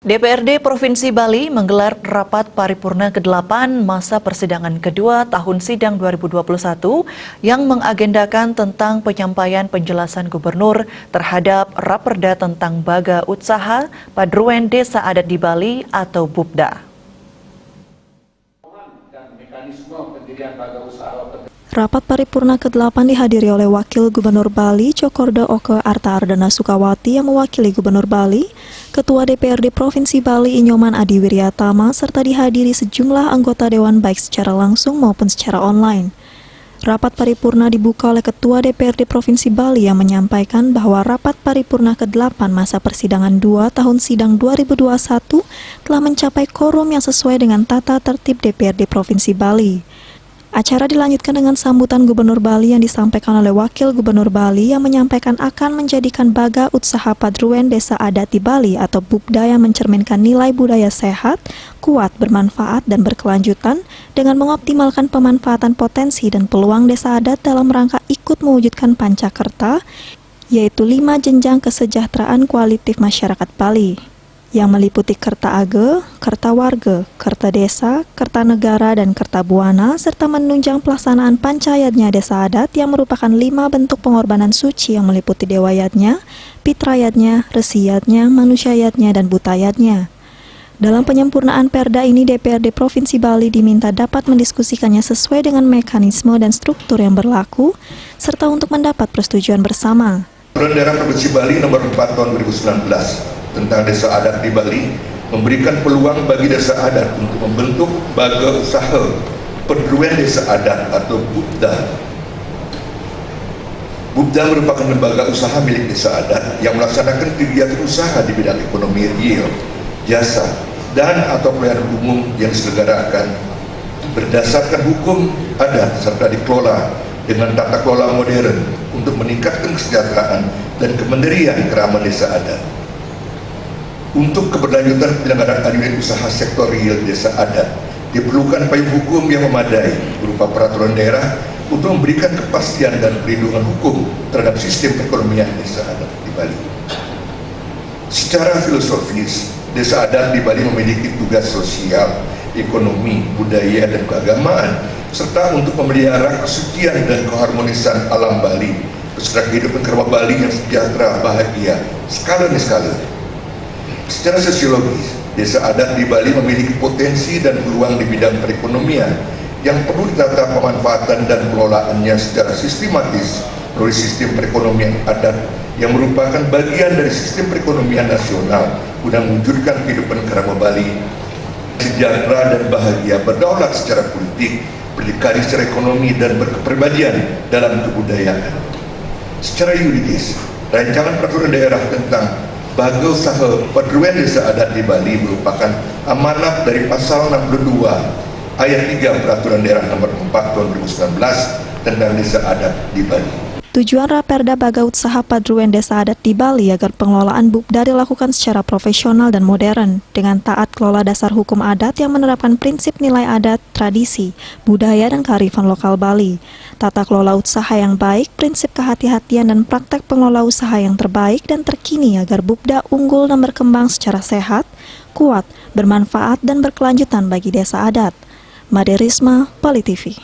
DPRD Provinsi Bali menggelar rapat paripurna ke-8 masa persidangan kedua tahun sidang 2021 yang mengagendakan tentang penyampaian penjelasan gubernur terhadap Raperda tentang Baga Usaha Padruan Desa Adat di Bali atau BUPDA. Rapat paripurna ke-8 dihadiri oleh Wakil Gubernur Bali, Cokorda Oke Arta Ardana Sukawati yang mewakili Gubernur Bali, Ketua DPRD Provinsi Bali Inyoman Adi Wiryatama, serta dihadiri sejumlah anggota Dewan baik secara langsung maupun secara online. Rapat paripurna dibuka oleh Ketua DPRD Provinsi Bali yang menyampaikan bahwa rapat paripurna ke-8 masa persidangan 2 tahun sidang 2021 telah mencapai quorum yang sesuai dengan tata tertib DPRD Provinsi Bali. Acara dilanjutkan dengan sambutan Gubernur Bali yang disampaikan oleh Wakil Gubernur Bali yang menyampaikan akan menjadikan Baga Usaha Padruan Desa Adat di Bali atau BUPDA yang mencerminkan nilai budaya sehat, kuat, bermanfaat, dan berkelanjutan dengan mengoptimalkan pemanfaatan potensi dan peluang desa adat dalam rangka ikut mewujudkan Pancakerta, yaitu 5 jenjang kesejahteraan kualitatif masyarakat Bali, yang meliputi Kerta Age, Kerta Warga, Kerta Desa, Kerta Negara, dan Kerta Buana, serta menunjang pelaksanaan Pancayatnya Desa Adat yang merupakan 5 bentuk pengorbanan suci yang meliputi Dewayatnya, Pitrayatnya, Resiyatnya, Manusyayatnya, dan Butayatnya. Dalam penyempurnaan perda ini, DPRD Provinsi Bali diminta dapat mendiskusikannya sesuai dengan mekanisme dan struktur yang berlaku, serta untuk mendapat persetujuan bersama. Peraturan Daerah Provinsi Bali Nomor 4 Tahun 2019 tentang Desa Adat di Bali memberikan peluang bagi desa adat untuk membentuk Baga Usaha Padruan Desa Adat atau BUPDA. BUPDA merupakan lembaga usaha milik desa adat yang melaksanakan kegiatan usaha di bidang ekonomi real, jasa, dan atau pelayanan umum yang diselenggarakan berdasarkan hukum adat serta dikelola dengan tata kelola modern untuk meningkatkan kesejahteraan dan kemandirian keramat desa adat. Untuk keberlanjutan penyelenggaraan unit usaha sektor real desa adat, diperlukan payung hukum yang memadai berupa peraturan daerah untuk memberikan kepastian dan perlindungan hukum terhadap sistem perekonomian desa adat di Bali. Secara filosofis, desa adat di Bali memiliki tugas sosial, ekonomi, budaya, dan keagamaan, serta untuk memelihara kesucian dan keharmonisan alam Bali, beserta kehidupan kerabat Bali yang sejahtera, bahagia, skala demi skala. Secara sosiologis, desa adat di Bali memiliki potensi dan peluang di bidang perekonomian yang perlu ditata pemanfaatan dan pengelolaannya secara sistematis melalui sistem perekonomian adat yang merupakan bagian dari sistem perekonomian nasional guna mewujudkan kehidupan kerabat Bali sejahtera dan bahagia, berdaulat secara politik, berdikari secara ekonomi, dan berkepribadian dalam kebudayaan. Secara yuridis, rancangan peraturan daerah tentang Baga Usaha Padruan Desa Adat di Bali merupakan amanat dari pasal 62 ayat 3 Peraturan Daerah Nomor 4 Tahun 2019 tentang Desa Adat di Bali. Tujuan Raperda Baga Usaha Padruan Desa Adat di Bali agar pengelolaan BUPDA dilakukan secara profesional dan modern, dengan taat kelola dasar hukum adat yang menerapkan prinsip nilai adat, tradisi, budaya, dan kearifan lokal Bali, tata kelola usaha yang baik, prinsip kehati-hatian, dan praktek pengelola usaha yang terbaik dan terkini agar BUPDA unggul dan berkembang secara sehat, kuat, bermanfaat, dan berkelanjutan bagi desa adat. Made Risma, Bali TV.